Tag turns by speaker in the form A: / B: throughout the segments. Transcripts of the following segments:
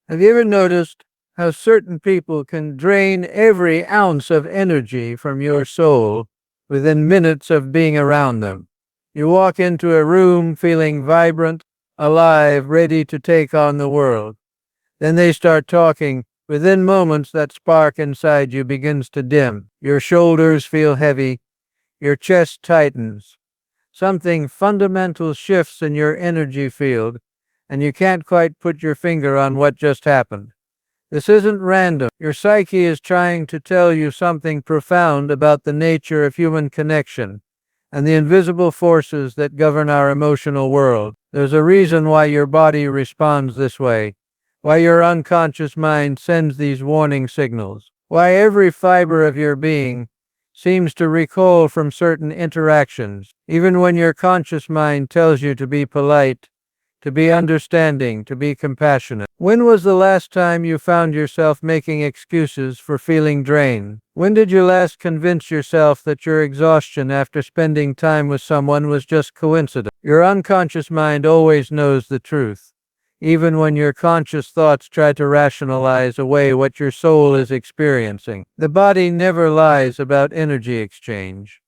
A: Have you ever noticed how certain people can drain every ounce of energy from your soul within minutes of being around them? You walk into a room feeling vibrant, alive, ready to take on the world. Then they start talking. Within moments, that spark inside you begins to dim. Your shoulders feel heavy. Your chest tightens. Something fundamental shifts in your energy field, and you can't quite put your finger on what just happened. This isn't random. Your psyche is trying to tell you something profound about the nature of human connection and the invisible forces that govern our emotional world. There's a reason why your body responds this way, why your unconscious mind sends these warning signals, why every fiber of your being seems to recoil from certain interactions, even when your conscious mind tells you to be polite, to be understanding, to be compassionate. When was the last time you found yourself making excuses for feeling drained? When did you last convince yourself that your exhaustion after spending time with someone was just coincidence? Your unconscious mind always knows the truth, even when your conscious thoughts try to rationalize away what your soul is experiencing. The body never lies about energy exchange.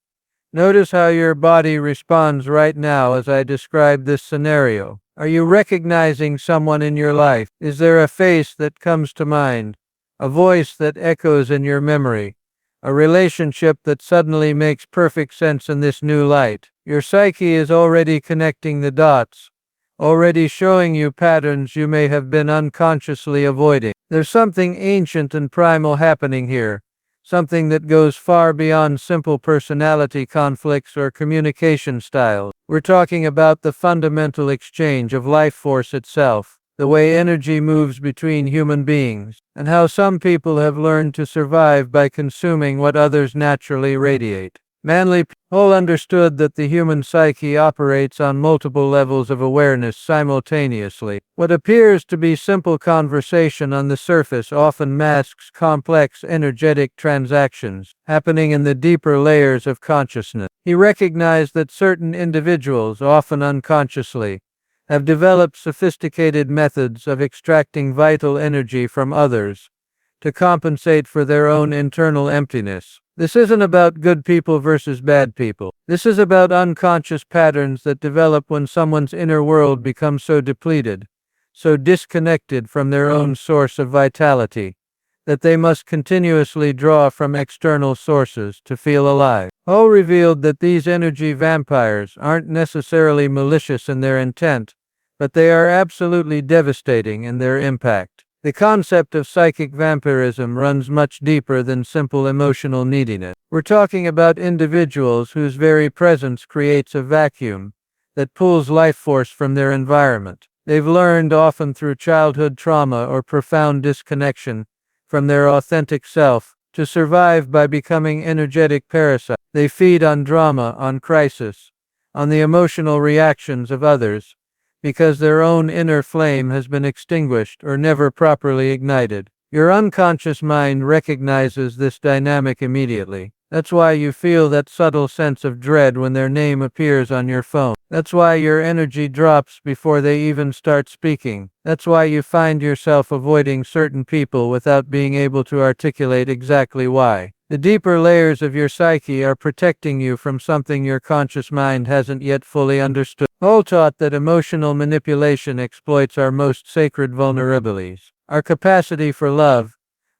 A: Notice how your body responds right now as I describe this scenario. Are you recognizing someone in your life? Is there a face that comes to mind? A voice that echoes in your memory? A relationship that suddenly makes perfect sense in this new light? Your psyche is already connecting the dots, already showing you patterns you may have been unconsciously avoiding. There's something ancient and primal happening here, something that goes far beyond simple personality conflicts or communication styles. We're talking about the fundamental exchange of life force itself, the way energy moves between human beings, and how some people have learned to survive by consuming what others naturally radiate. Manly people understood that the human psyche operates on multiple levels of awareness simultaneously. What appears to be simple conversation on the surface often masks complex energetic transactions happening in the deeper layers of consciousness. He recognized that certain individuals, often unconsciously, have developed sophisticated methods of extracting vital energy from others to compensate for their own internal emptiness. This isn't about good people versus bad people. This is about unconscious patterns that develop when someone's inner world becomes so depleted, so disconnected from their own source of vitality, that they must continuously draw from external sources to feel alive. Hall revealed that these energy vampires aren't necessarily malicious in their intent, but they are absolutely devastating in their impact. The concept of psychic vampirism runs much deeper than simple emotional neediness. We're talking about individuals whose very presence creates a vacuum that pulls life force from their environment. They've learned, often through childhood trauma or profound disconnection from their authentic self, to survive by becoming energetic parasites. They feed on drama, on crisis, on the emotional reactions of others, because their own inner flame has been extinguished or never properly ignited. Your unconscious mind recognizes this dynamic immediately. That's why you feel that subtle sense of dread when their name appears on your phone. That's why your energy drops before they even start speaking. That's why you find yourself avoiding certain people without being able to articulate exactly why. The deeper layers of your psyche are protecting you from something your conscious mind hasn't yet fully understood. Hall taught that emotional manipulation exploits our most sacred vulnerabilities, our capacity for love,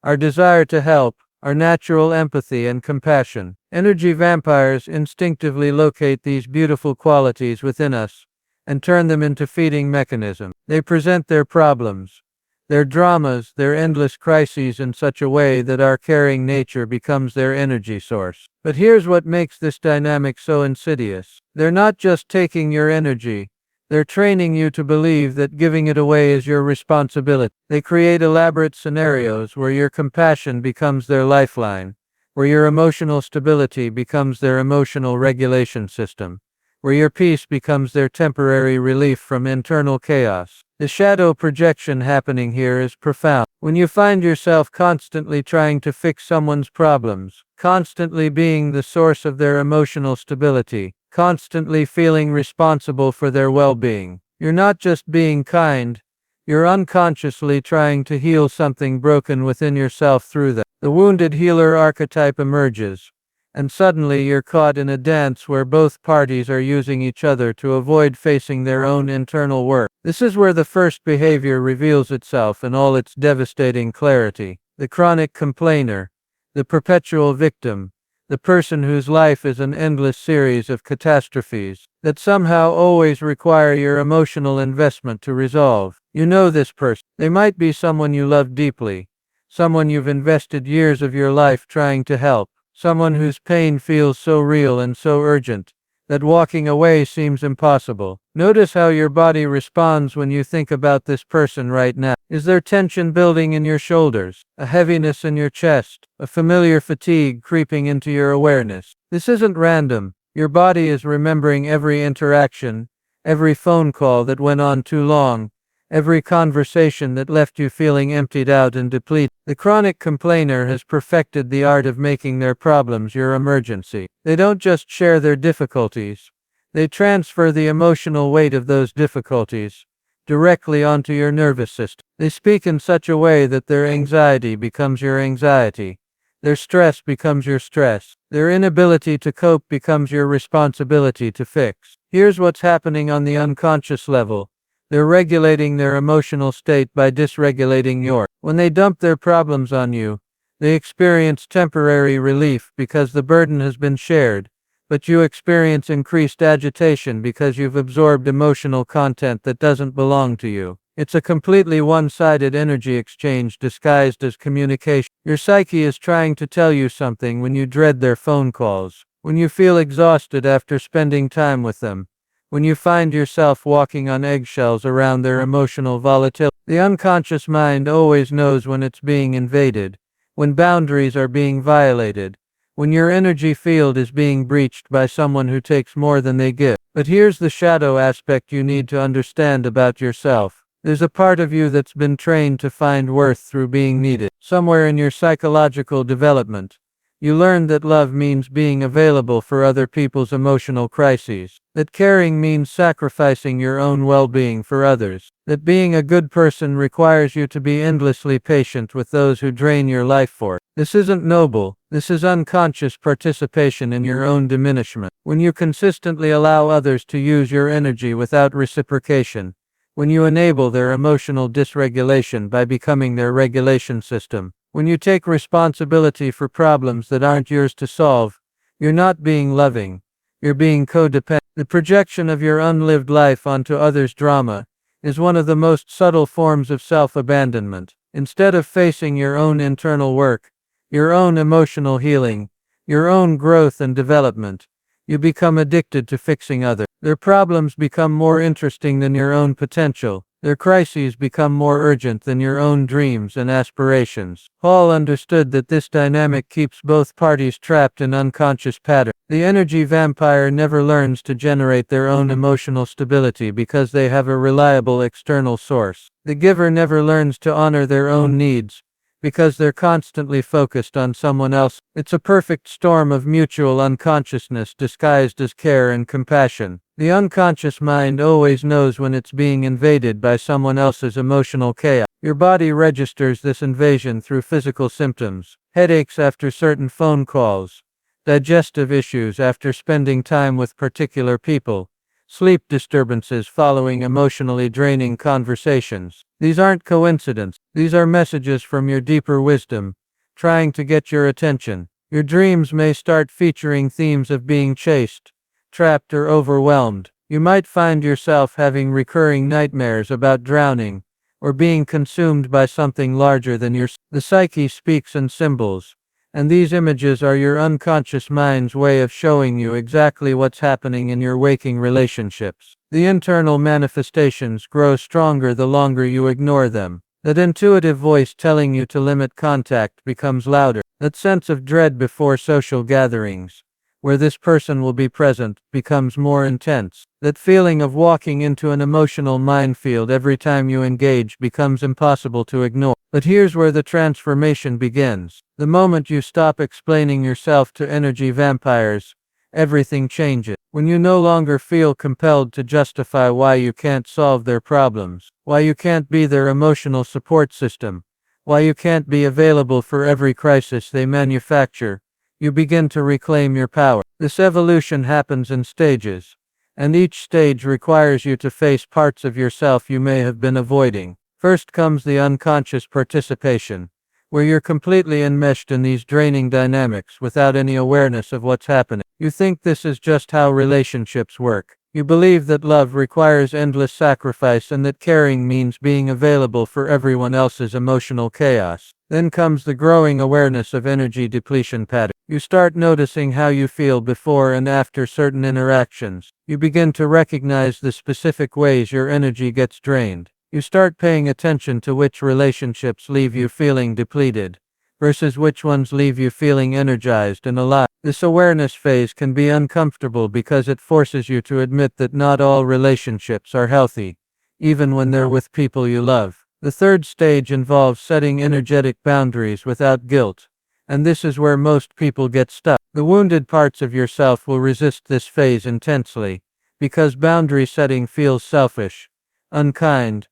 A: our desire to help, our natural empathy and compassion. Energy vampires instinctively locate these beautiful qualities within us and turn them into feeding mechanisms. They present their problems, their dramas, their endless crises in such a way that our caring nature becomes their energy source. But here's what makes this dynamic so insidious. They're not just taking your energy, they're training you to believe that giving it away is your responsibility. They create elaborate scenarios where your compassion becomes their lifeline, where your emotional stability becomes their emotional regulation system, where your peace becomes their temporary relief from internal chaos. The shadow projection happening here is profound. When you find yourself constantly trying to fix someone's problems, constantly being the source of their emotional stability, constantly feeling responsible for their well-being, you're not just being kind, You're unconsciously trying to heal something broken within yourself through them. The wounded healer archetype emerges, and suddenly you're caught in a dance where both parties are using each other to avoid facing their own internal work. This is where the first behavior reveals itself in all its devastating clarity. The chronic complainer, the perpetual victim, the person whose life is an endless series of catastrophes that somehow always require your emotional investment to resolve. You know this person. They might be someone you love deeply, someone you've invested years of your life trying to help, someone whose pain feels so real and so urgent that walking away seems impossible. Notice how your body responds when you think about this person right now. Is there tension building in your shoulders, a heaviness in your chest, a familiar fatigue creeping into your awareness? This isn't random. Your body is remembering every interaction, every phone call that went on too long, every conversation that left you feeling emptied out and depleted. The chronic complainer has perfected the art of making their problems your emergency. They don't just share their difficulties, they transfer the emotional weight of those difficulties directly onto your nervous system. They speak in such a way that their anxiety becomes your anxiety, their stress becomes your stress, their inability to cope becomes your responsibility to fix. Here's what's happening on the unconscious level. They're regulating their emotional state by dysregulating yours. When they dump their problems on you, they experience temporary relief because the burden has been shared, but you experience increased agitation because you've absorbed emotional content that doesn't belong to you. It's a completely one-sided energy exchange disguised as communication. Your psyche is trying to tell you something when you dread their phone calls, when you feel exhausted after spending time with them, when you find yourself walking on eggshells around their emotional volatility. The unconscious mind always knows when it's being invaded, when boundaries are being violated, when your energy field is being breached by someone who takes more than they give. But here's the shadow aspect you need to understand about yourself. There's a part of you that's been trained to find worth through being needed. Somewhere in your psychological development, you learned that love means being available for other people's emotional crises, that caring means sacrificing your own well-being for others, that being a good person requires you to be endlessly patient with those who drain your life force. This isn't noble, this is unconscious participation in your own diminishment. When you consistently allow others to use your energy without reciprocation, when you enable their emotional dysregulation by becoming their regulation system, when you take responsibility for problems that aren't yours to solve, you're not being loving, you're being codependent. The projection of your unlived life onto others' drama is one of the most subtle forms of self-abandonment. Instead of facing your own internal work, your own emotional healing, your own growth and development, you become addicted to fixing others. Their problems become more interesting than your own potential. Their crises become more urgent than your own dreams and aspirations. Paul understood that this dynamic keeps both parties trapped in unconscious patterns. The energy vampire never learns to generate their own emotional stability because they have a reliable external source. The giver never learns to honor their own needs because they're constantly focused on someone else. It's a perfect storm of mutual unconsciousness disguised as care and compassion. The unconscious mind always knows when it's being invaded by someone else's emotional chaos. Your body registers this invasion through physical symptoms, headaches after certain phone calls, digestive issues after spending time with particular people, sleep disturbances following emotionally draining conversations. These aren't coincidences. These are messages from your deeper wisdom, trying to get your attention. Your dreams may start featuring themes of being chased, trapped or overwhelmed. You might find yourself having recurring nightmares about drowning, or being consumed by something larger than yourself. The psyche speaks in symbols, and these images are your unconscious mind's way of showing you exactly what's happening in your waking relationships. The internal manifestations grow stronger the longer you ignore them. That intuitive voice telling you to limit contact becomes louder. That sense of dread before social gatherings, where this person will be present, becomes more intense. That feeling of walking into an emotional minefield every time you engage becomes impossible to ignore. But here's where the transformation begins. The moment you stop explaining yourself to energy vampires everything changes. When you no longer feel compelled to justify why you can't solve their problems, why you can't be their emotional support system, why you can't be available for every crisis they manufacture, you begin to reclaim your power. This evolution happens in stages, and each stage requires you to face parts of yourself you may have been avoiding. First comes the unconscious participation, where you're completely enmeshed in these draining dynamics without any awareness of what's happening. You think this is just how relationships work. You believe that love requires endless sacrifice and that caring means being available for everyone else's emotional chaos. Then comes the growing awareness of energy depletion patterns. You start noticing how you feel before and after certain interactions. You begin to recognize the specific ways your energy gets drained. You start paying attention to which relationships leave you feeling depleted versus which ones leave you feeling energized and alive. This awareness phase can be uncomfortable because it forces you to admit that not all relationships are healthy, even when they're with people you love. The third stage involves setting energetic boundaries without guilt, and this is where most people get stuck. The wounded parts of yourself will resist this phase intensely, because boundary setting feels selfish, unkind,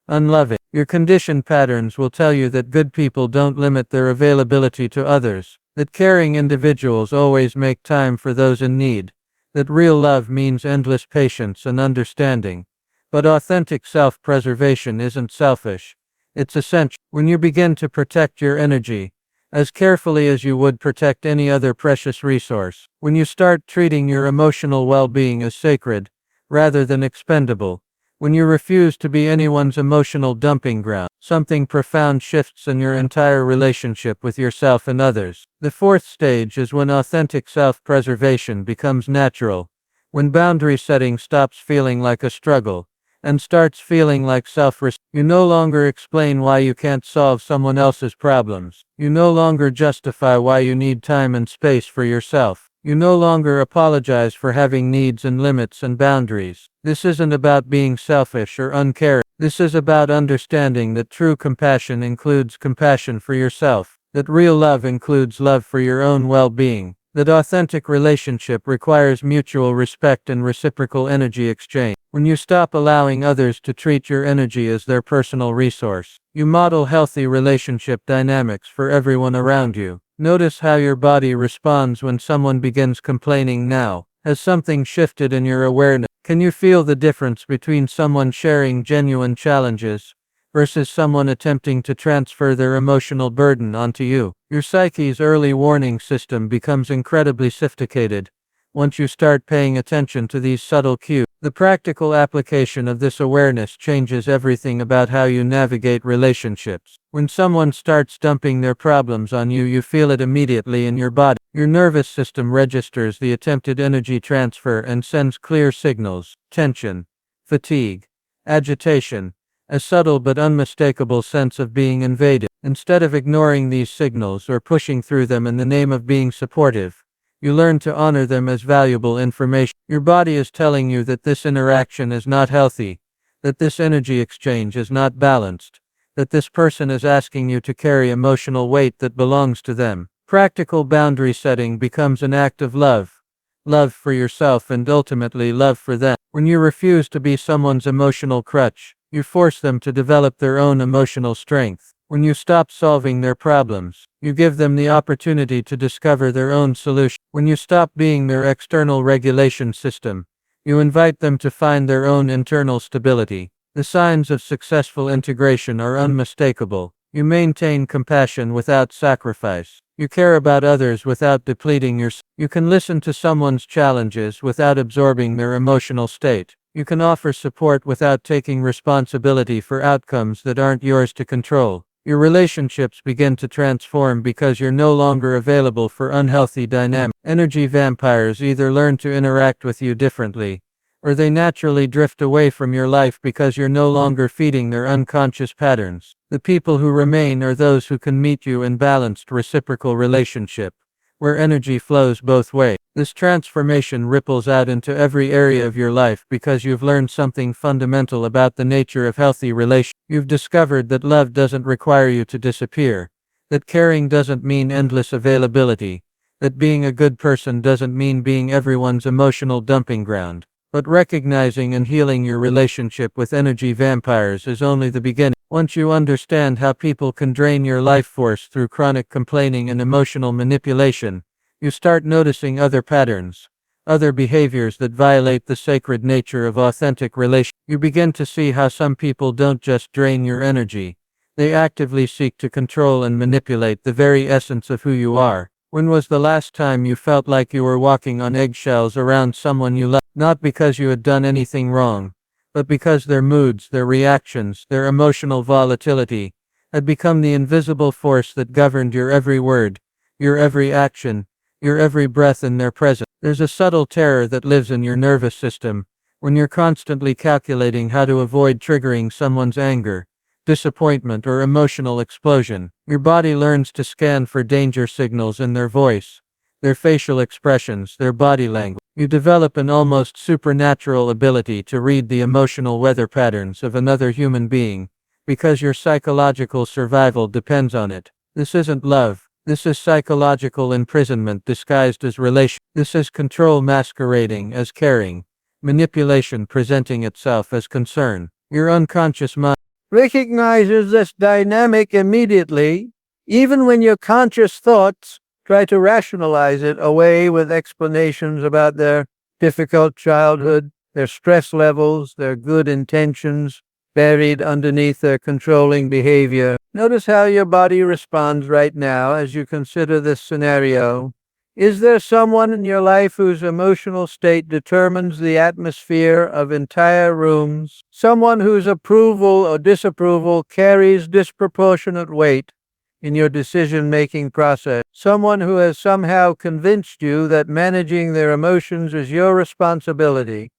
A: unloving. Your conditioned patterns will tell you that good people don't limit their availability to others, that caring individuals always make time for those in need, that real love means endless patience and understanding. But authentic self-preservation isn't selfish. It's essential. When you begin to protect your energy, as carefully as you would protect any other precious resource, when you start treating your emotional well-being as sacred, rather than expendable, when you refuse to be anyone's emotional dumping ground, something profound shifts in your entire relationship with yourself and others. The fourth stage is when authentic self-preservation becomes natural, when boundary setting stops feeling like a struggle, and starts feeling like self-respect. You no longer explain why you can't solve someone else's problems. You no longer justify why you need time and space for yourself. You no longer apologize for having needs and limits and boundaries. This isn't about being selfish or uncaring. This is about understanding that true compassion includes compassion for yourself, that real love includes love for your own well-being, that authentic relationship requires mutual respect and reciprocal energy exchange. When you stop allowing others to treat your energy as their personal resource, you model healthy relationship dynamics for everyone around you. Notice how your body responds when someone begins complaining now. Has something shifted in your awareness? Can you feel the difference between someone sharing genuine challenges versus someone attempting to transfer their emotional burden onto you? Your psyche's early warning system becomes incredibly sophisticated once you start paying attention to these subtle cues. The practical application of this awareness changes everything about how you navigate relationships. When someone starts dumping their problems on you, you feel it immediately in your body. Your nervous system registers the attempted energy transfer and sends clear signals: tension, fatigue, agitation, a subtle but unmistakable sense of being invaded. Instead of ignoring these signals or pushing through them in the name of being supportive, you learn to honor them as valuable information. Your body is telling you that this interaction is not healthy, that this energy exchange is not balanced, that this person is asking you to carry emotional weight that belongs to them. Practical boundary setting becomes an act of love. Love for yourself and ultimately love for them. When you refuse to be someone's emotional crutch, you force them to develop their own emotional strength. When you stop solving their problems, you give them the opportunity to discover their own solution. When you stop being their external regulation system, you invite them to find their own internal stability. The signs of successful integration are unmistakable. You maintain compassion without sacrifice. You care about others without depleting yourself. You can listen to someone's challenges without absorbing their emotional state. You can offer support without taking responsibility for outcomes that aren't yours to control. Your relationships begin to transform because you're no longer available for unhealthy dynamics. Energy vampires either learn to interact with you differently, or they naturally drift away from your life because you're no longer feeding their unconscious patterns. The people who remain are those who can meet you in balanced reciprocal relationship, where energy flows both ways. This transformation ripples out into every area of your life because you've learned something fundamental about the nature of healthy relationships. You've discovered that love doesn't require you to disappear, that caring doesn't mean endless availability, that being a good person doesn't mean being everyone's emotional dumping ground. But recognizing and healing your relationship with energy vampires is only the beginning. Once you understand how people can drain your life force through chronic complaining and emotional manipulation, you start noticing other patterns, other behaviors that violate the sacred nature of authentic relationships. You begin to see how some people don't just drain your energy, they actively seek to control and manipulate the very essence of who you are. When was the last time you felt like you were walking on eggshells around someone you loved? Not because you had done anything wrong, but because their moods, their reactions, their emotional volatility had become the invisible force that governed your every word, your every action, your every breath in their presence. There's a subtle terror that lives in your nervous system when you're constantly calculating how to avoid triggering someone's anger, disappointment, or emotional explosion. Your body learns to scan for danger signals in their voice, their facial expressions, their body language. You develop an almost supernatural ability to read the emotional weather patterns of another human being, because your psychological survival depends on it. This isn't love. This is psychological imprisonment disguised as relation. This is control masquerading as caring, manipulation presenting itself as concern. Your unconscious mind recognizes this dynamic immediately, even when your conscious thoughts try to rationalize it away with explanations about their difficult childhood, their stress levels, their good intentions, buried underneath their controlling behavior. Notice how your body responds right now as you consider this scenario. Is there someone in your life whose emotional state determines the atmosphere of entire rooms? Someone whose approval or disapproval carries disproportionate weight in your decision-making process? Someone who has somehow convinced you that managing their emotions is your responsibility?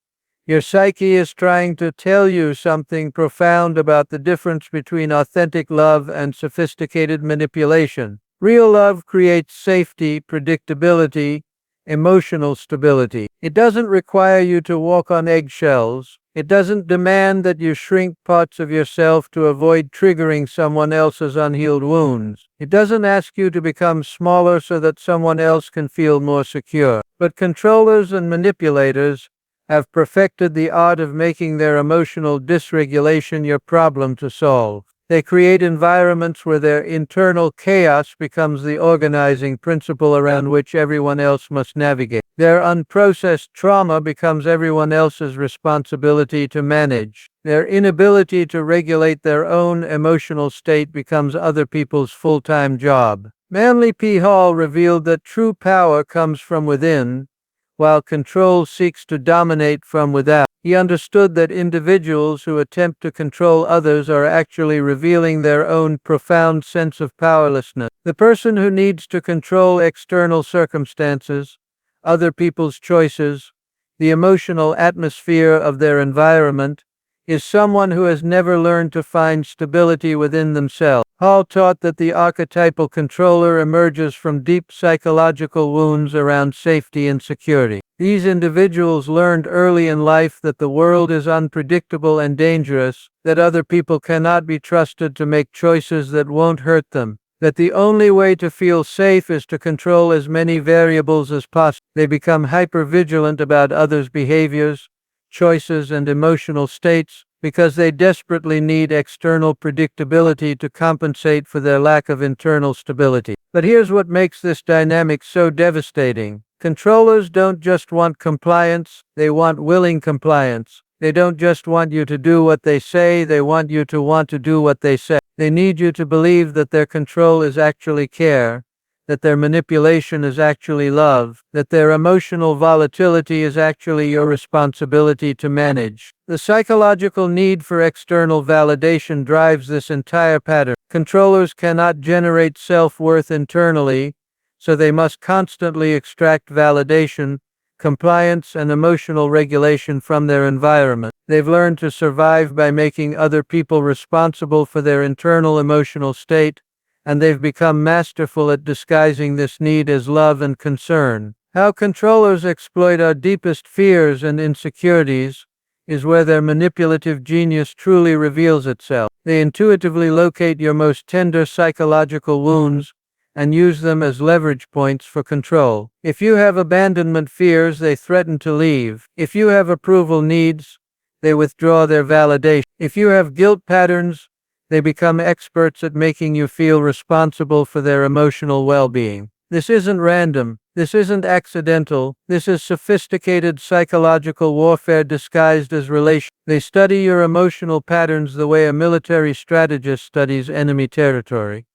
A: Your psyche is trying to tell you something profound about the difference between authentic love and sophisticated manipulation. Real love creates safety, predictability, emotional stability. It doesn't require you to walk on eggshells. It doesn't demand that you shrink parts of yourself to avoid triggering someone else's unhealed wounds. It doesn't ask you to become smaller so that someone else can feel more secure. But controllers and manipulators have perfected the art of making their emotional dysregulation your problem to solve. They create environments where their internal chaos becomes the organizing principle around which everyone else must navigate. Their unprocessed trauma becomes everyone else's responsibility to manage. Their inability to regulate their own emotional state becomes other people's full-time job. Manly P. Hall revealed that true power comes from within, while control seeks to dominate from without. He understood that individuals who attempt to control others are actually revealing their own profound sense of powerlessness. The person who needs to control external circumstances, other people's choices, the emotional atmosphere of their environment, is someone who has never learned to find stability within themselves. Hall taught that the archetypal controller emerges from deep psychological wounds around safety and security. These individuals learned early in life that the world is unpredictable and dangerous, that other people cannot be trusted to make choices that won't hurt them, that the only way to feel safe is to control as many variables as possible. They become hypervigilant about others' behaviors, choices, and emotional states, because they desperately need external predictability to compensate for their lack of internal stability. But here's what makes this dynamic so devastating. Controllers don't just want compliance, they want willing compliance. They don't just want you to do what they say, they want you to want to do what they say. They need you to believe that their control is actually care, that their manipulation is actually love, that their emotional volatility is actually your responsibility to manage. The psychological need for external validation drives this entire pattern. Controllers cannot generate self-worth internally, so they must constantly extract validation, compliance, and emotional regulation from their environment. They've learned to survive by making other people responsible for their internal emotional state, and they've become masterful at disguising this need as love and concern. How controllers exploit our deepest fears and insecurities is where their manipulative genius truly reveals itself. They intuitively locate your most tender psychological wounds and use them as leverage points for control. If you have abandonment fears, they threaten to leave. If you have approval needs, they withdraw their validation. If you have guilt patterns, they become experts at making you feel responsible for their emotional well-being. This isn't random. This isn't accidental. This is sophisticated psychological warfare disguised as relation. They study your emotional patterns the way a military strategist studies enemy territory,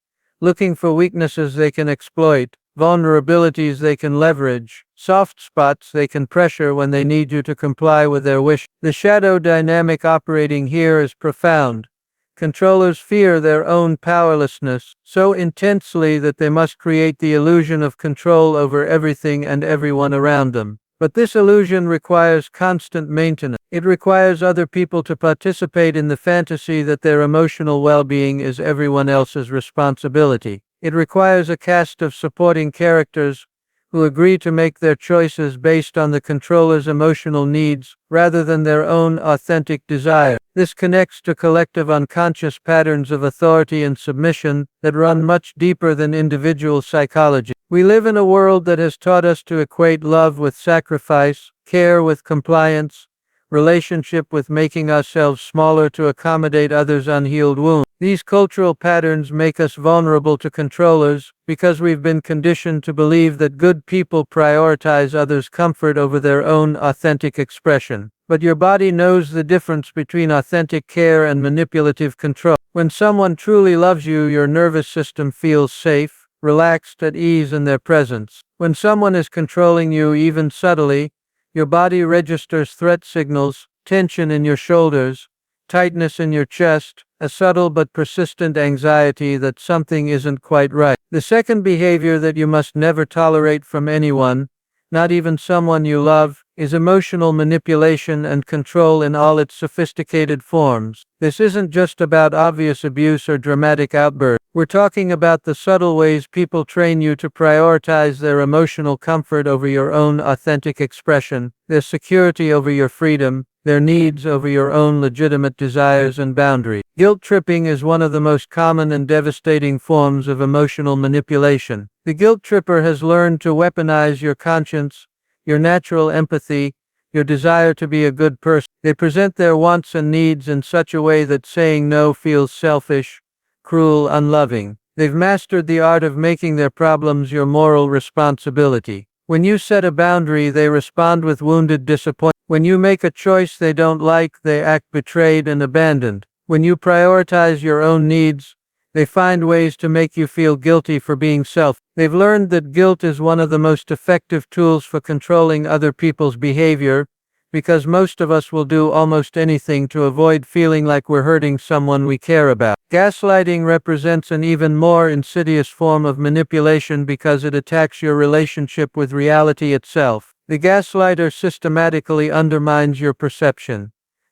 A: looking for weaknesses they can exploit, vulnerabilities they can leverage, soft spots they can pressure when they need you to comply with their wish. The shadow dynamic operating here is profound. Controllers fear their own powerlessness so intensely that they must create the illusion of control over everything and everyone around them. But this illusion requires constant maintenance. It requires other people to participate in the fantasy that their emotional well-being is everyone else's responsibility. It requires a cast of supporting characters who agree to make their choices based on the controller's emotional needs rather than their own authentic desire. This connects to collective unconscious patterns of authority and submission that run much deeper than individual psychology. We live in a world that has taught us to equate love with sacrifice, care with compliance, relationship with making ourselves smaller to accommodate others' unhealed wounds. These cultural patterns make us vulnerable to controllers because we've been conditioned to believe that good people prioritize others' comfort over their own authentic expression. But your body knows the difference between authentic care and manipulative control. When someone truly loves you, your nervous system feels safe, relaxed, at ease in their presence. When someone is controlling you, even subtly, your body registers threat signals, tension in your shoulders, tightness in your chest, a subtle but persistent anxiety that something isn't quite right. The second behavior that you must never tolerate from anyone, not even someone you love, is emotional manipulation and control in all its sophisticated forms. This isn't just about obvious abuse or dramatic outbursts. We're talking about the subtle ways people train you to prioritize their emotional comfort over your own authentic expression, their security over your freedom, their needs over your own legitimate desires and boundaries. Guilt tripping is one of the most common and devastating forms of emotional manipulation. The guilt tripper has learned to weaponize your conscience, your natural empathy, your desire to be a good person. They present their wants and needs in such a way that saying no feels selfish, cruel, unloving. They've mastered the art of making their problems your moral responsibility. When you set a boundary, they respond with wounded disappointment. When you make a choice they don't like, they act betrayed and abandoned. When you prioritize your own needs, they find ways to make you feel guilty for being selfish. They've learned that guilt is one of the most effective tools for controlling other people's behavior, because most of us will do almost anything to avoid feeling like we're hurting someone we care about. Gaslighting represents an even more insidious form of manipulation because it attacks your relationship with reality itself. The gaslighter systematically undermines your perception,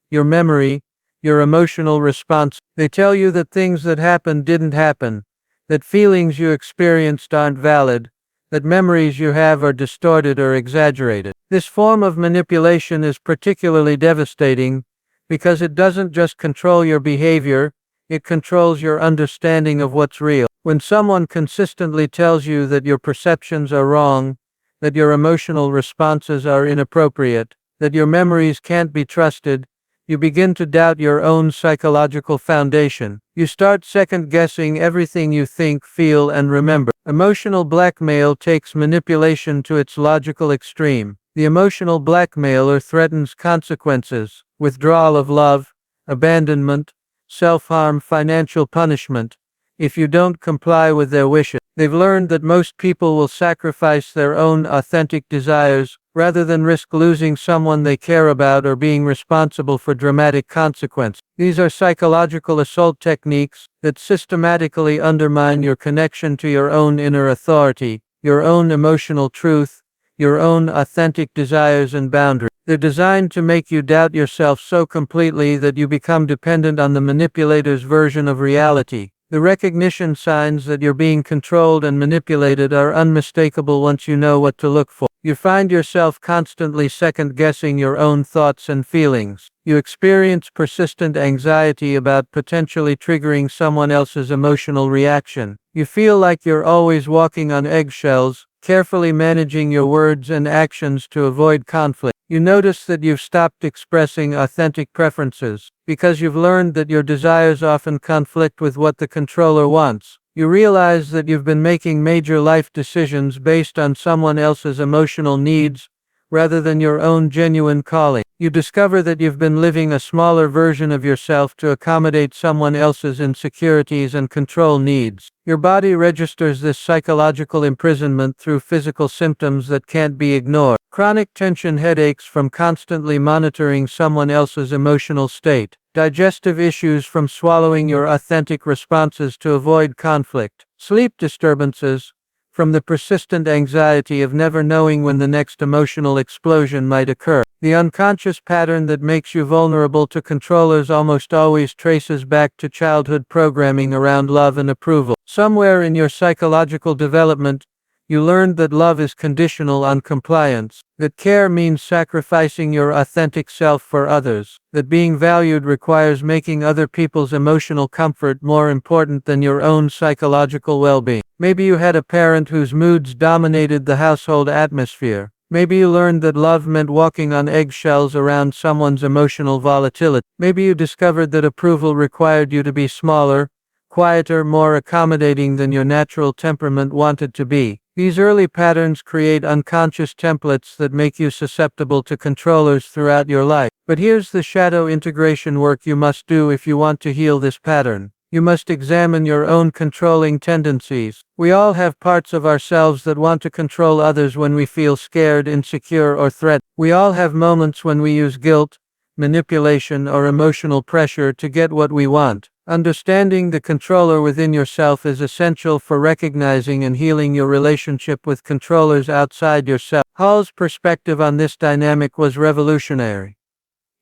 A: your memory, your emotional response. They tell you that things that happened didn't happen, that feelings you experienced aren't valid, that memories you have are distorted or exaggerated. This form of manipulation is particularly devastating because it doesn't just control your behavior, it controls your understanding of what's real. When someone consistently tells you that your perceptions are wrong, that your emotional responses are inappropriate, that your memories can't be trusted, you begin to doubt your own psychological foundation. You start second-guessing everything you think, feel, and remember. Emotional blackmail takes manipulation to its logical extreme. The emotional blackmailer threatens consequences, withdrawal of love, abandonment, self-harm, financial punishment, if you don't comply with their wishes. They've learned that most people will sacrifice their own authentic desires rather than risk losing someone they care about or being responsible for dramatic consequences. These are psychological assault techniques that systematically undermine your connection to your own inner authority, your own emotional truth, your own authentic desires and boundaries. They're designed to make you doubt yourself so completely that you become dependent on the manipulator's version of reality. The recognition signs that you're being controlled and manipulated are unmistakable once you know what to look for. You find yourself constantly second-guessing your own thoughts and feelings. You experience persistent anxiety about potentially triggering someone else's emotional reaction. You feel like you're always walking on eggshells, carefully managing your words and actions to avoid conflict. You notice that you've stopped expressing authentic preferences, because you've learned that your desires often conflict with what the controller wants. You realize that you've been making major life decisions based on someone else's emotional needs, rather than your own genuine calling. You discover that you've been living a smaller version of yourself to accommodate someone else's insecurities and control needs. Your body registers this psychological imprisonment through physical symptoms that can't be ignored. Chronic tension headaches from constantly monitoring someone else's emotional state. Digestive issues from swallowing your authentic responses to avoid conflict. Sleep disturbances from the persistent anxiety of never knowing when the next emotional explosion might occur. The unconscious pattern that makes you vulnerable to controllers almost always traces back to childhood programming around love and approval. Somewhere in your psychological development, you learned that love is conditional on compliance, that care means sacrificing your authentic self for others, that being valued requires making other people's emotional comfort more important than your own psychological well-being. Maybe you had a parent whose moods dominated the household atmosphere. Maybe you learned that love meant walking on eggshells around someone's emotional volatility. Maybe you discovered that approval required you to be smaller, quieter, more accommodating than your natural temperament wanted to be. These early patterns create unconscious templates that make you susceptible to controllers throughout your life. But here's the shadow integration work you must do if you want to heal this pattern. You must examine your own controlling tendencies. We all have parts of ourselves that want to control others when we feel scared, insecure, or threatened. We all have moments when we use guilt, manipulation, or emotional pressure to get what we want. Understanding the controller within yourself is essential for recognizing and healing your relationship with controllers outside yourself. Hall's perspective on this dynamic was revolutionary.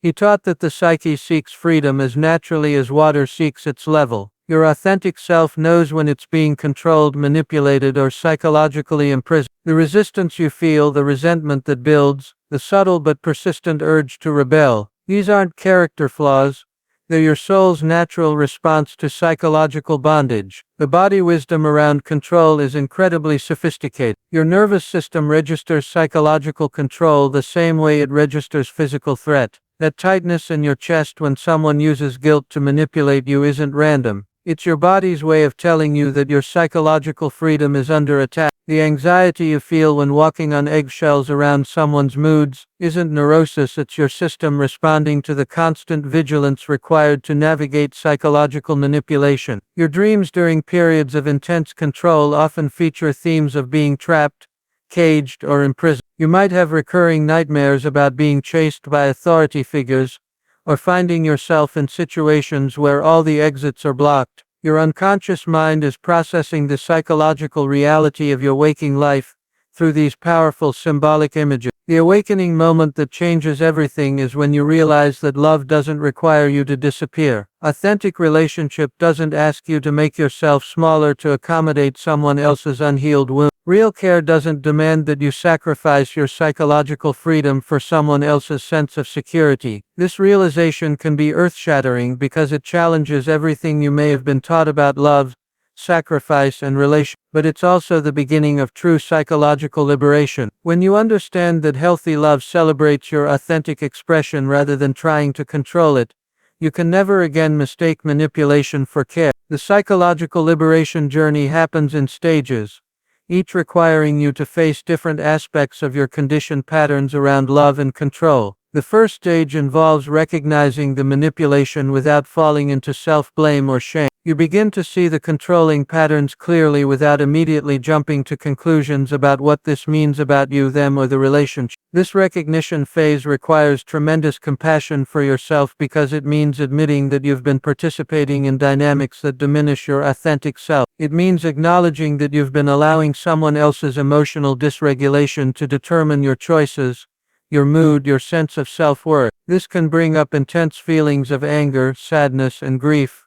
A: He taught that the psyche seeks freedom as naturally as water seeks its level. Your authentic self knows when it's being controlled, manipulated, or psychologically imprisoned. The resistance you feel, the resentment that builds, the subtle but persistent urge to rebel, these aren't character flaws. They're your soul's natural response to psychological bondage. The body wisdom around control is incredibly sophisticated. Your nervous system registers psychological control the same way it registers physical threat. That tightness in your chest when someone uses guilt to manipulate you isn't random. It's your body's way of telling you that your psychological freedom is under attack. The anxiety you feel when walking on eggshells around someone's moods isn't neurosis, it's your system responding to the constant vigilance required to navigate psychological manipulation. Your dreams during periods of intense control often feature themes of being trapped, caged, or imprisoned. You might have recurring nightmares about being chased by authority figures, or finding yourself in situations where all the exits are blocked. Your unconscious mind is processing the psychological reality of your waking life through these powerful symbolic images. The awakening moment that changes everything is when you realize that love doesn't require you to disappear. Authentic relationship doesn't ask you to make yourself smaller to accommodate someone else's unhealed wound. Real care doesn't demand that you sacrifice your psychological freedom for someone else's sense of security. This realization can be earth-shattering because it challenges everything you may have been taught about love, sacrifice, and relation. But it's also the beginning of true psychological liberation. When you understand that healthy love celebrates your authentic expression rather than trying to control it, you can never again mistake manipulation for care. The psychological liberation journey happens in stages, each requiring you to face different aspects of your conditioned patterns around love and control. The first stage involves recognizing the manipulation without falling into self-blame or shame. You begin to see the controlling patterns clearly without immediately jumping to conclusions about what this means about you, them, or the relationship. This recognition phase requires tremendous compassion for yourself because it means admitting that you've been participating in dynamics that diminish your authentic self. It means acknowledging that you've been allowing someone else's emotional dysregulation to determine your choices, your mood, your sense of self-worth. This can bring up intense feelings of anger, sadness, and grief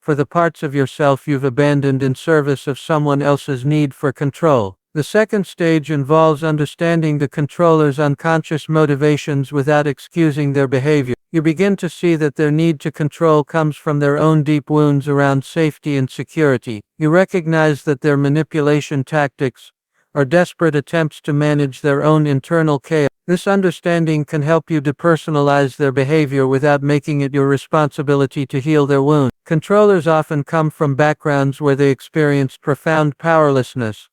A: for the parts of yourself you've abandoned in service of someone else's need for control. The second stage involves understanding the controller's unconscious motivations without excusing their behavior. You begin to see that their need to control comes from their own deep wounds around safety and security. You recognize that their manipulation tactics are desperate attempts to manage their own internal chaos. This understanding can help you depersonalize their behavior without making it your responsibility to heal their wound. Controllers often come from backgrounds where they experienced profound powerlessness,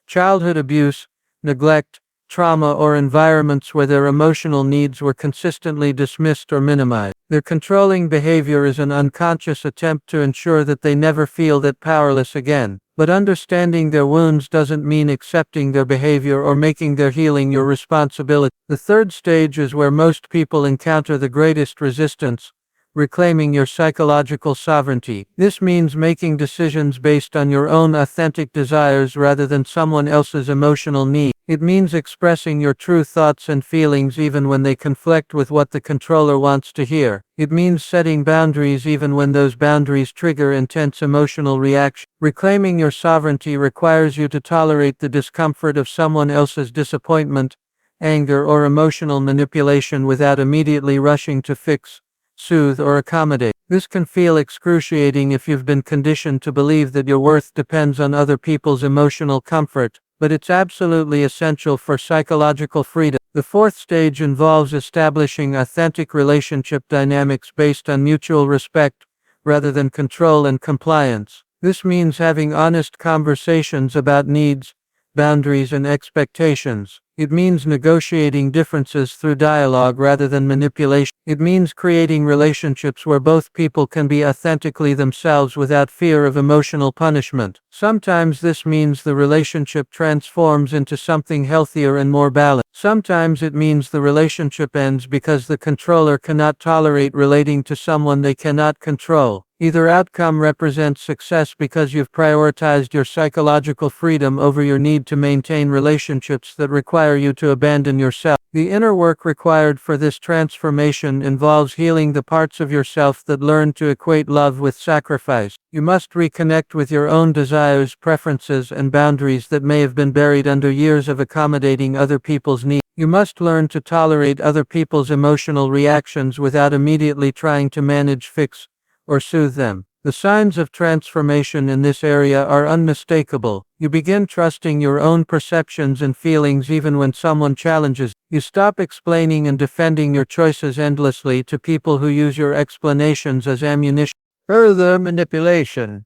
A: childhood abuse, neglect, trauma, or environments where their emotional needs were consistently dismissed or minimized. Their controlling behavior is an unconscious attempt to ensure that they never feel that powerless again. But understanding their wounds doesn't mean accepting their behavior or making their healing your responsibility. The third stage is where most people encounter the greatest resistance: reclaiming your psychological sovereignty. This means making decisions based on your own authentic desires rather than someone else's emotional need. It means expressing your true thoughts and feelings even when they conflict with what the controller wants to hear. It means setting boundaries even when those boundaries trigger intense emotional reaction. Reclaiming your sovereignty requires you to tolerate the discomfort of someone else's disappointment, anger, or emotional manipulation without immediately rushing to fix, soothe, or accommodate. This can feel excruciating if you've been conditioned to believe that your worth depends on other people's emotional comfort, but it's absolutely essential for psychological freedom. The fourth stage involves establishing authentic relationship dynamics based on mutual respect, rather than control and compliance. This means having honest conversations about needs, boundaries, and expectations. It means negotiating differences through dialogue rather than manipulation. It means creating relationships where both people can be authentically themselves without fear of emotional punishment. Sometimes this means the relationship transforms into something healthier and more balanced. Sometimes it means the relationship ends because the controller cannot tolerate relating to someone they cannot control. Either outcome represents success because you've prioritized your psychological freedom over your need to maintain relationships that require you to abandon yourself. The inner work required for this transformation involves healing the parts of yourself that learn to equate love with sacrifice. You must reconnect with your own desires, preferences, and boundaries that may have been buried under years of accommodating other people's needs. You must learn to tolerate other people's emotional reactions without immediately trying to manage, fix, or soothe them. The signs of transformation in this area are unmistakable. You begin trusting your own perceptions and feelings even when someone challenges. You stop explaining and defending your choices endlessly to people who use your explanations as ammunition. Further manipulation.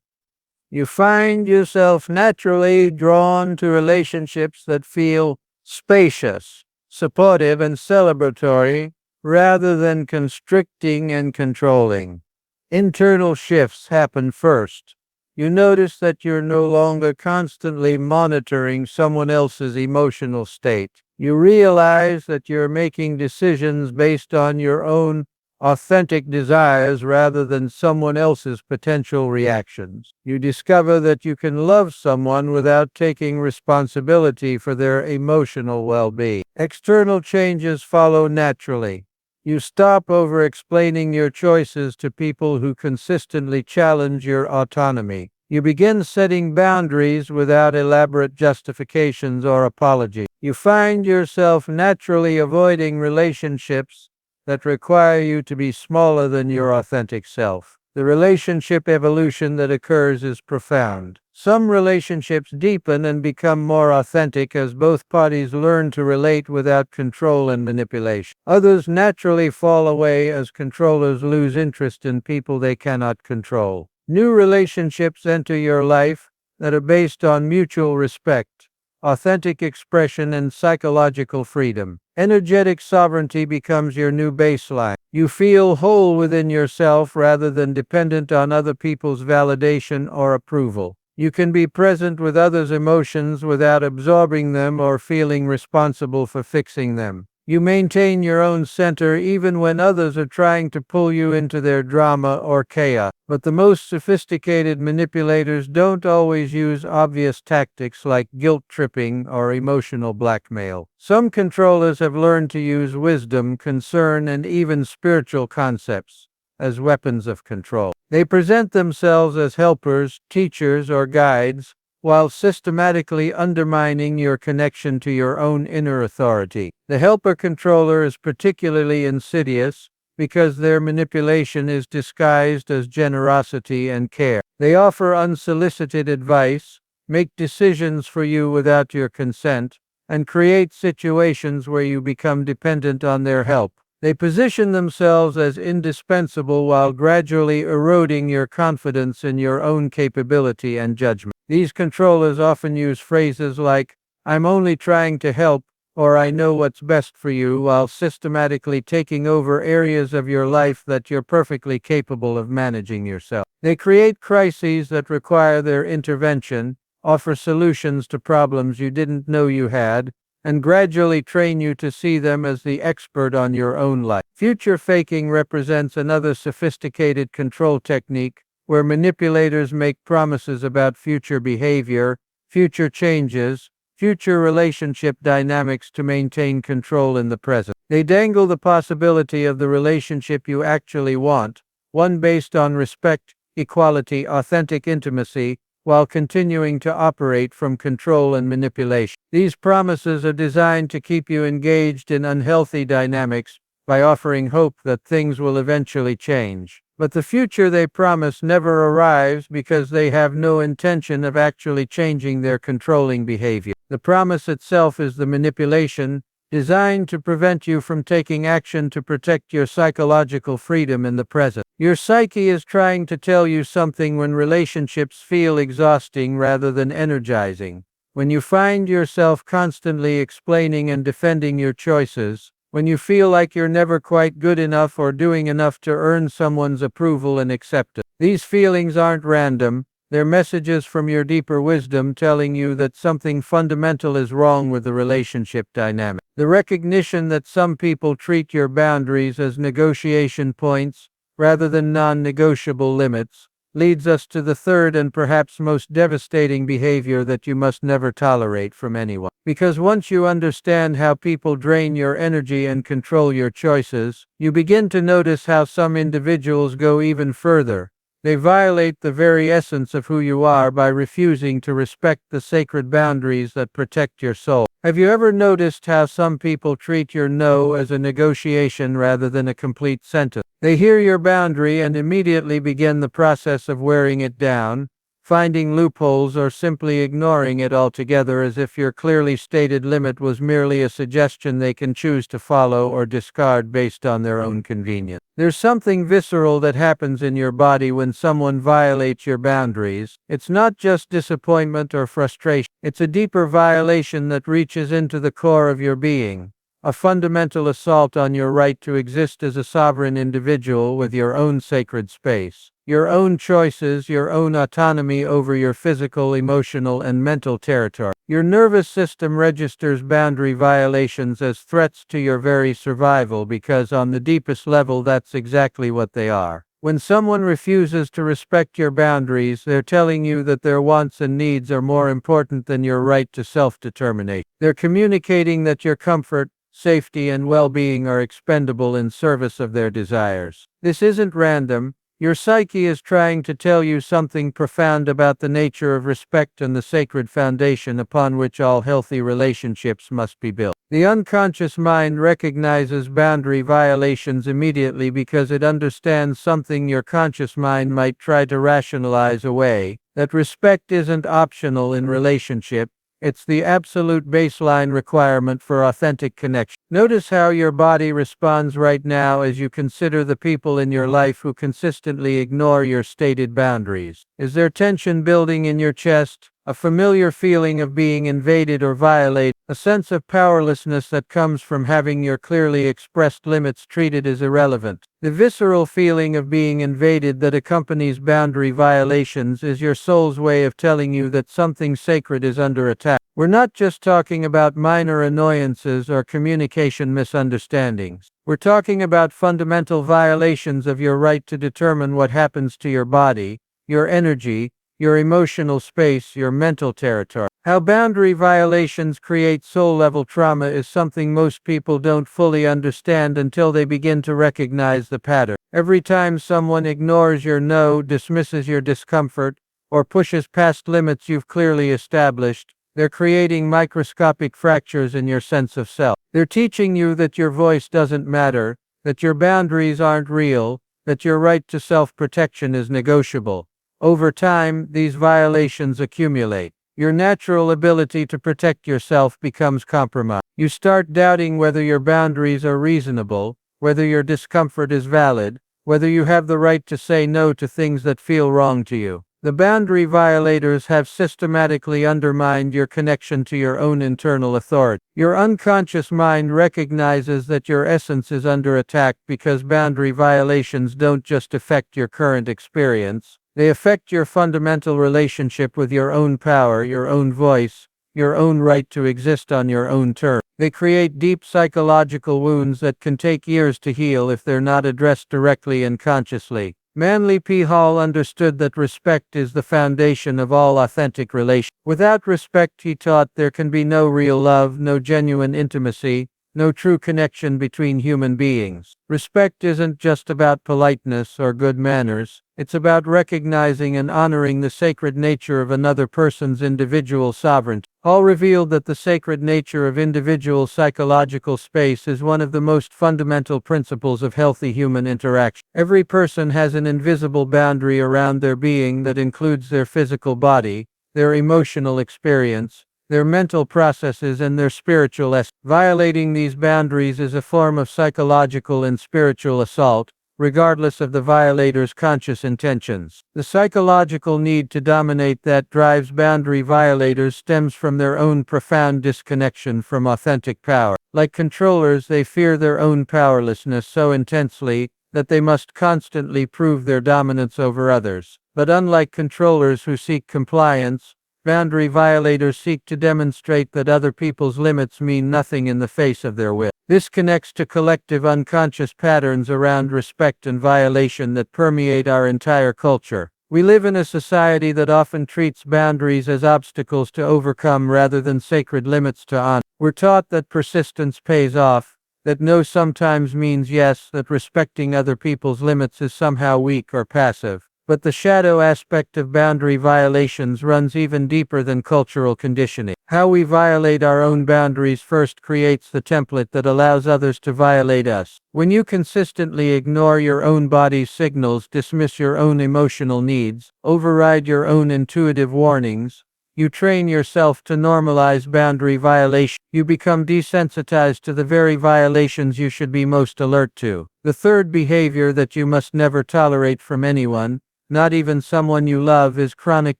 A: You find yourself naturally drawn to relationships that feel spacious, supportive, and celebratory, rather than constricting and controlling. Internal shifts happen first. You notice that you're no longer constantly monitoring someone else's emotional state. You realize that you're making decisions based on your own authentic desires rather than someone else's potential reactions. You discover that you can love someone without taking responsibility for their emotional well-being. External changes follow naturally. You stop over-explaining your choices to people who consistently challenge your autonomy. You begin setting boundaries without elaborate justifications or apologies. You find yourself naturally avoiding relationships that require you to be smaller than your authentic self. The relationship evolution that occurs is profound. Some relationships deepen and become more authentic as both parties learn to relate without control and manipulation. Others naturally fall away as controllers lose interest in people they cannot control. New relationships enter your life that are based on mutual respect, authentic expression, and psychological freedom. Energetic sovereignty becomes your new baseline. You feel whole within yourself rather than dependent on other people's validation or approval. You can be present with others' emotions without absorbing them or feeling responsible for fixing them. You maintain your own center even when others are trying to pull you into their drama or chaos. But the most sophisticated manipulators don't always use obvious tactics like guilt tripping or emotional blackmail. Some controllers have learned to use wisdom, concern, and even spiritual concepts as weapons of control. They present themselves as helpers, teachers, or guides, while systematically undermining your connection to your own inner authority. The helper controller is particularly insidious because their manipulation is disguised as generosity and care. They offer unsolicited advice, make decisions for you without your consent, and create situations where you become dependent on their help. They position themselves as indispensable while gradually eroding your confidence in your own capability and judgment. These controllers often use phrases like, "I'm only trying to help," or "I know what's best for you," while systematically taking over areas of your life that you're perfectly capable of managing yourself. They create crises that require their intervention, offer solutions to problems you didn't know you had, and gradually train you to see them as the expert on your own life. Future faking represents another sophisticated control technique where manipulators make promises about future behavior, future changes, future relationship dynamics to maintain control in the present. They dangle the possibility of the relationship you actually want, one based on respect, equality, authentic intimacy, while continuing to operate from control and manipulation. These promises are designed to keep you engaged in unhealthy dynamics by offering hope that things will eventually change. But the future they promise never arrives because they have no intention of actually changing their controlling behavior. The promise itself is the manipulation, designed to prevent you from taking action to protect your psychological freedom in the present. Your psyche is trying to tell you something when relationships feel exhausting rather than energizing. When you find yourself constantly explaining and defending your choices, when you feel like you're never quite good enough or doing enough to earn someone's approval and acceptance. These feelings aren't random, they're messages from your deeper wisdom telling you that something fundamental is wrong with the relationship dynamic. The recognition that some people treat your boundaries as negotiation points rather than non-negotiable limits leads us to the third and perhaps most devastating behavior that you must never tolerate from anyone. Because once you understand how people drain your energy and control your choices, you begin to notice how some individuals go even further. They violate the very essence of who you are by refusing to respect the sacred boundaries that protect your soul. Have you ever noticed how some people treat your no as a negotiation rather than a complete sentence? They hear your boundary and immediately begin the process of wearing it down, finding loopholes or simply ignoring it altogether as if your clearly stated limit was merely a suggestion they can choose to follow or discard based on their own convenience. There's something visceral that happens in your body when someone violates your boundaries. It's not just disappointment or frustration. It's a deeper violation that reaches into the core of your being. A fundamental assault on your right to exist as a sovereign individual with your own sacred space, your own choices, your own autonomy over your physical, emotional, and mental territory. Your nervous system registers boundary violations as threats to your very survival because on the deepest level that's exactly what they are. When someone refuses to respect your boundaries, they're telling you that their wants and needs are more important than your right to self-determination. They're communicating that your comfort, safety, and well-being are expendable in service of their desires. This isn't random. Your psyche is trying to tell you something profound about the nature of respect and the sacred foundation upon which all healthy relationships must be built. The unconscious mind recognizes boundary violations immediately because it understands something your conscious mind might try to rationalize away, that respect isn't optional in relationship. It's the absolute baseline requirement for authentic connection. Notice how your body responds right now as you consider the people in your life who consistently ignore your stated boundaries. Is there tension building in your chest? A familiar feeling of being invaded or violated? A sense of powerlessness that comes from having your clearly expressed limits treated as irrelevant? The visceral feeling of being invaded that accompanies boundary violations is your soul's way of telling you that something sacred is under attack. We're not just talking about minor annoyances or communication misunderstandings. We're talking about fundamental violations of your right to determine what happens to your body, your energy, your emotional space, your mental territory. How boundary violations create soul-level trauma is something most people don't fully understand until they begin to recognize the pattern. Every time someone ignores your no, dismisses your discomfort, or pushes past limits you've clearly established, they're creating microscopic fractures in your sense of self. They're teaching you that your voice doesn't matter, that your boundaries aren't real, that your right to self-protection is negotiable. Over time, these violations accumulate. Your natural ability to protect yourself becomes compromised. You start doubting whether your boundaries are reasonable, whether your discomfort is valid, whether you have the right to say no to things that feel wrong to you. The boundary violators have systematically undermined your connection to your own internal authority. Your unconscious mind recognizes that your essence is under attack because boundary violations don't just affect your current experience. They affect your fundamental relationship with your own power, your own voice, your own right to exist on your own terms. They create deep psychological wounds that can take years to heal if they're not addressed directly and consciously. Manly P. Hall understood that respect is the foundation of all authentic relations. Without respect, he taught, there can be no real love, no genuine intimacy, no true connection between human beings. Respect isn't just about politeness or good manners. It's about recognizing and honoring the sacred nature of another person's individual sovereignty. Hall revealed that the sacred nature of individual psychological space is one of the most fundamental principles of healthy human interaction. Every person has an invisible boundary around their being that includes their physical body, their emotional experience, their mental processes, and their spiritual essence. Violating these boundaries is a form of psychological and spiritual assault, regardless of the violator's conscious intentions. The psychological need to dominate that drives boundary violators stems from their own profound disconnection from authentic power. Like controllers, they fear their own powerlessness so intensely that they must constantly prove their dominance over others. But unlike controllers who seek compliance, boundary violators seek to demonstrate that other people's limits mean nothing in the face of their will. This connects to collective unconscious patterns around respect and violation that permeate our entire culture. We live in a society that often treats boundaries as obstacles to overcome rather than sacred limits to honor. We're taught that persistence pays off, that no sometimes means yes, that respecting other people's limits is somehow weak or passive. But the shadow aspect of boundary violations runs even deeper than cultural conditioning. How we violate our own boundaries first creates the template that allows others to violate us. When you consistently ignore your own body's signals, dismiss your own emotional needs, override your own intuitive warnings, you train yourself to normalize boundary violation. You become desensitized to the very violations you should be most alert to. The third behavior that you must never tolerate from anyone, not even someone you love, is chronic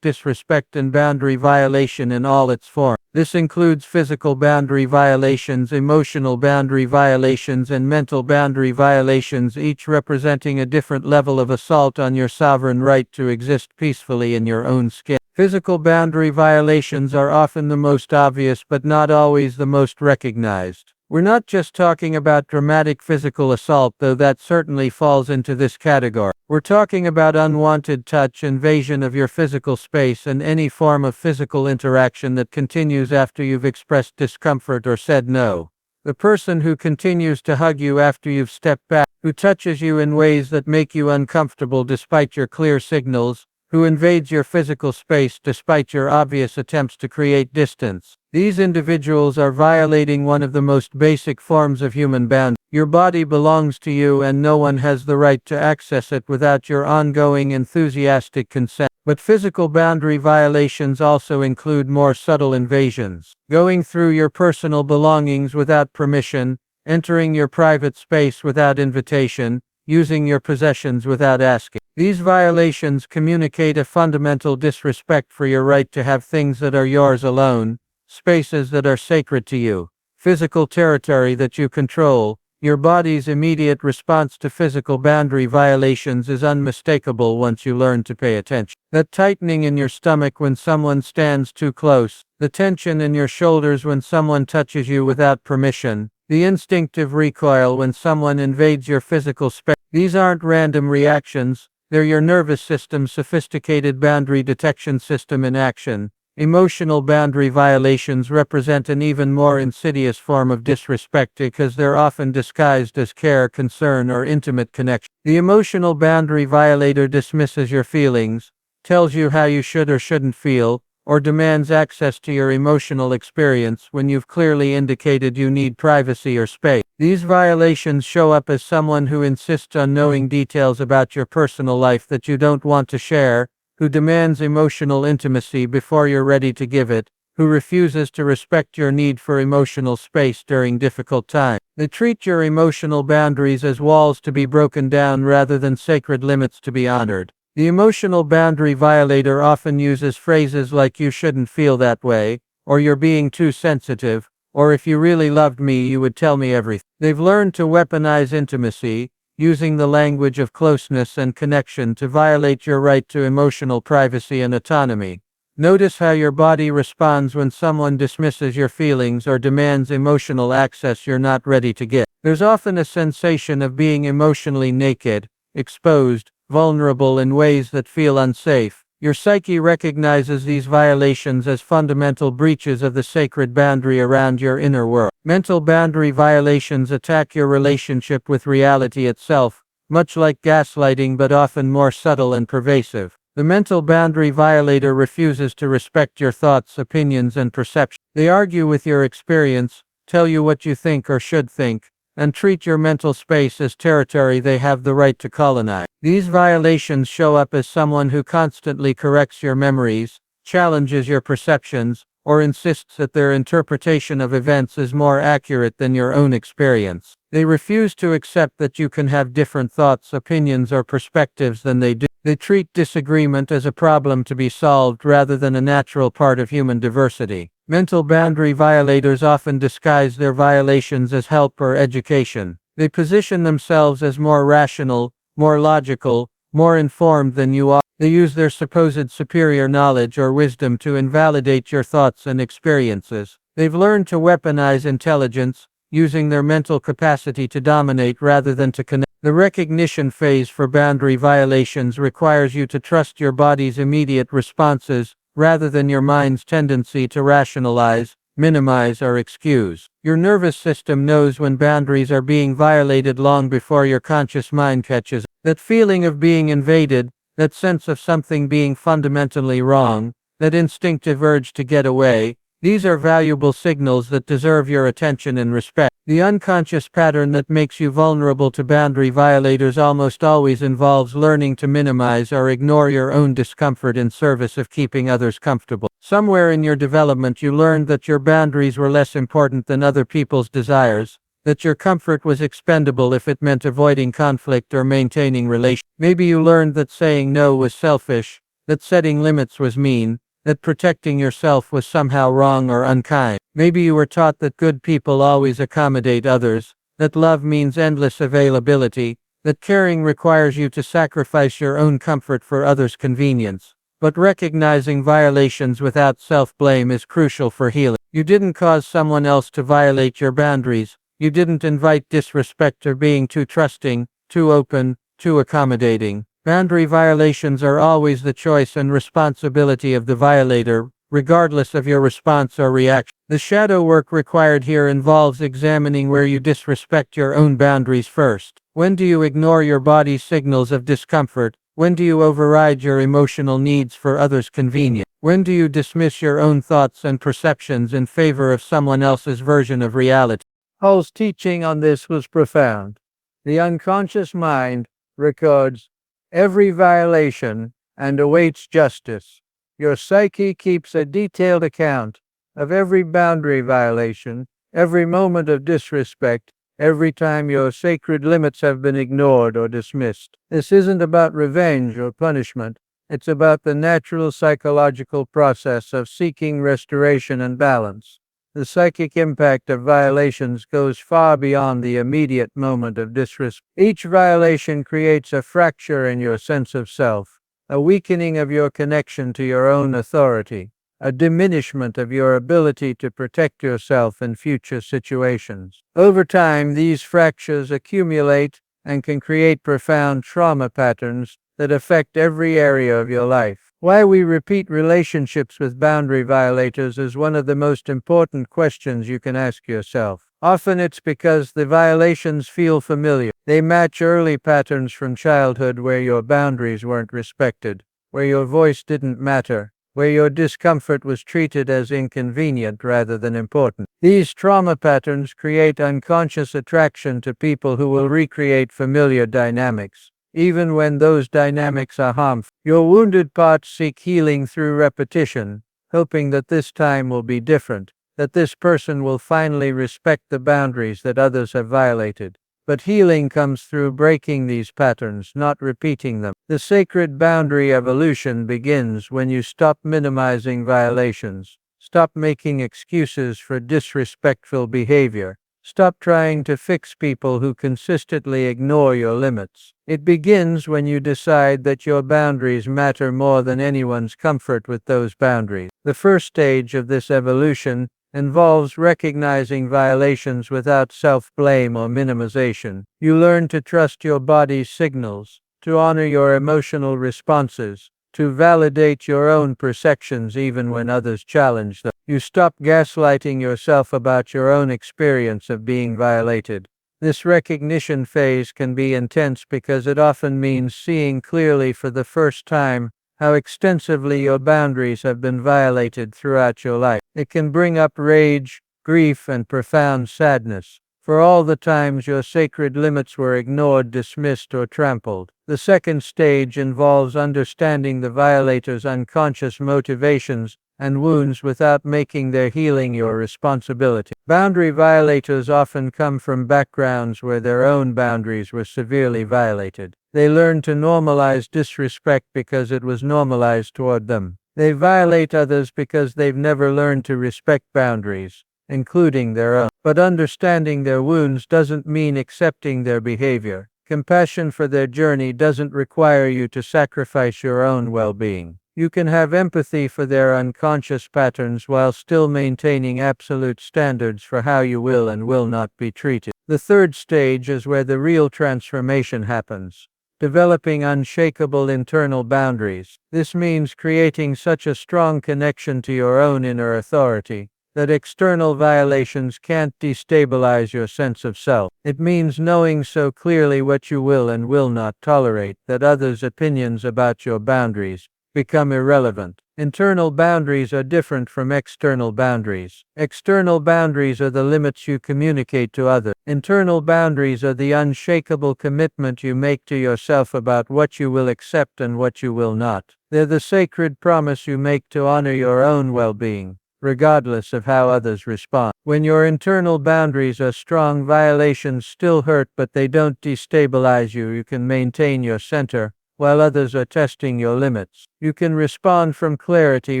A: disrespect and boundary violation in all its forms. This includes physical boundary violations, emotional boundary violations, and mental boundary violations, each representing a different level of assault on your sovereign right to exist peacefully in your own skin. Physical boundary violations are often the most obvious but not always the most recognized. We're not just talking about dramatic physical assault, though that certainly falls into this category. We're talking about unwanted touch, invasion of your physical space, and any form of physical interaction that continues after you've expressed discomfort or said no. The person who continues to hug you after you've stepped back, who touches you in ways that make you uncomfortable despite your clear signals, who invades your physical space despite your obvious attempts to create distance. These individuals are violating one of the most basic forms of human boundary. Your body belongs to you and no one has the right to access it without your ongoing enthusiastic consent. But physical boundary violations also include more subtle invasions. Going through your personal belongings without permission, entering your private space without invitation, using your possessions without asking. These violations communicate a fundamental disrespect for your right to have things that are yours alone, spaces that are sacred to you, physical territory that you control. Your body's immediate response to physical boundary violations is unmistakable once you learn to pay attention. That tightening in your stomach when someone stands too close, the tension in your shoulders when someone touches you without permission, the instinctive recoil when someone invades your physical space. These aren't random reactions, they're your nervous system's sophisticated boundary detection system in action. Emotional boundary violations represent an even more insidious form of disrespect because they're often disguised as care, concern, or intimate connection. The emotional boundary violator dismisses your feelings, tells you how you should or shouldn't feel, or demands access to your emotional experience when you've clearly indicated you need privacy or space. These violations show up as someone who insists on knowing details about your personal life that you don't want to share, who demands emotional intimacy before you're ready to give it, who refuses to respect your need for emotional space during difficult times. They treat your emotional boundaries as walls to be broken down rather than sacred limits to be honored. The emotional boundary violator often uses phrases like "you shouldn't feel that way," or "you're being too sensitive," or "if you really loved me you would tell me everything." They've learned to weaponize intimacy, using the language of closeness and connection to violate your right to emotional privacy and autonomy. Notice how your body responds when someone dismisses your feelings or demands emotional access you're not ready to give. There's often a sensation of being emotionally naked, exposed, vulnerable in ways that feel unsafe. Your psyche recognizes these violations as fundamental breaches of the sacred boundary around your inner world. Mental boundary violations attack your relationship with reality itself, much like gaslighting but often more subtle and pervasive. The mental boundary violator refuses to respect your thoughts, opinions, and perceptions. They argue with your experience, tell you what you think or should think, and treat your mental space as territory they have the right to colonize. These violations show up as someone who constantly corrects your memories, challenges your perceptions, or insists that their interpretation of events is more accurate than your own experience. They refuse to accept that you can have different thoughts, opinions, or perspectives than they do. They treat disagreement as a problem to be solved rather than a natural part of human diversity. Mental boundary violators often disguise their violations as help or education. They position themselves as more rational, more logical, more informed than you are. They use their supposed superior knowledge or wisdom to invalidate your thoughts and experiences. They've learned to weaponize intelligence, using their mental capacity to dominate rather than to connect. The recognition phase for boundary violations requires you to trust your body's immediate responses, rather than your mind's tendency to rationalize, minimize, or excuse. Your nervous system knows when boundaries are being violated long before your conscious mind catches. That feeling of being invaded, that sense of something being fundamentally wrong, that instinctive urge to get away, these are valuable signals that deserve your attention and respect. The unconscious pattern that makes you vulnerable to boundary violators almost always involves learning to minimize or ignore your own discomfort in service of keeping others comfortable. Somewhere in your development you learned that your boundaries were less important than other people's desires, that your comfort was expendable if it meant avoiding conflict or maintaining relations. Maybe you learned that saying no was selfish, that setting limits was mean, that protecting yourself was somehow wrong or unkind. Maybe you were taught that good people always accommodate others, that love means endless availability, that caring requires you to sacrifice your own comfort for others' convenience. But recognizing violations without self-blame is crucial for healing. You didn't cause someone else to violate your boundaries. You didn't invite disrespect or being too trusting, too open, too accommodating. Boundary violations are always the choice and responsibility of the violator, regardless of your response or reaction. The shadow work required here involves examining where you disrespect your own boundaries first. When do you ignore your body's signals of discomfort? When do you override your emotional needs for others' convenience? When do you dismiss your own thoughts and perceptions in favor of someone else's version of reality? Hull's teaching on this was profound. The unconscious mind records every violation and awaits justice. Your psyche keeps a detailed account of every boundary violation, every moment of disrespect, every time your sacred limits have been ignored or dismissed. This isn't about revenge or punishment. It's about the natural psychological process of seeking restoration and balance. The psychic impact of violations goes far beyond the immediate moment of disrespect. Each violation creates a fracture in your sense of self, a weakening of your connection to your own authority, a diminishment of your ability to protect yourself in future situations. Over time, these fractures accumulate and can create profound trauma patterns that affect every area of your life. Why we repeat relationships with boundary violators is one of the most important questions you can ask yourself. Often it's because the violations feel familiar. They match early patterns from childhood where your boundaries weren't respected, where your voice didn't matter, where your discomfort was treated as inconvenient rather than important. These trauma patterns create unconscious attraction to people who will recreate familiar dynamics, even when those dynamics are harmful. Your wounded parts seek healing through repetition, hoping that this time will be different, that this person will finally respect the boundaries that others have violated. But healing comes through breaking these patterns, not repeating them. The sacred boundary evolution begins when you stop minimizing violations, stop making excuses for disrespectful behavior, stop trying to fix people who consistently ignore your limits. It begins when you decide that your boundaries matter more than anyone's comfort with those boundaries. The first stage of this evolution involves recognizing violations without self-blame or minimization. You learn to trust your body's signals, to honor your emotional responses, to validate your own perceptions even when others challenge them. You stop gaslighting yourself about your own experience of being violated. This recognition phase can be intense because it often means seeing clearly for the first time how extensively your boundaries have been violated throughout your life. It can bring up rage, grief, and profound sadness for all the times your sacred limits were ignored, dismissed, or trampled. The second stage involves understanding the violator's unconscious motivations and wounds without making their healing your responsibility. Boundary violators often come from backgrounds where their own boundaries were severely violated. They learn to normalize disrespect because it was normalized toward them. They violate others because they've never learned to respect boundaries, including their own. But understanding their wounds doesn't mean accepting their behavior. Compassion for their journey doesn't require you to sacrifice your own well-being. You can have empathy for their unconscious patterns while still maintaining absolute standards for how you will and will not be treated. The third stage is where the real transformation happens. Developing unshakable internal boundaries. This means creating such a strong connection to your own inner authority that external violations can't destabilize your sense of self. It means knowing so clearly what you will and will not tolerate that others' opinions about your boundaries become irrelevant. Internal boundaries are different from external boundaries. External boundaries are the limits you communicate to others. Internal boundaries are the unshakable commitment you make to yourself about what you will accept and what you will not. They're the sacred promise you make to honor your own well-being, regardless of how others respond. When your internal boundaries are strong, violations still hurt, but they don't destabilize you. You can maintain your center while others are testing your limits. You can respond from clarity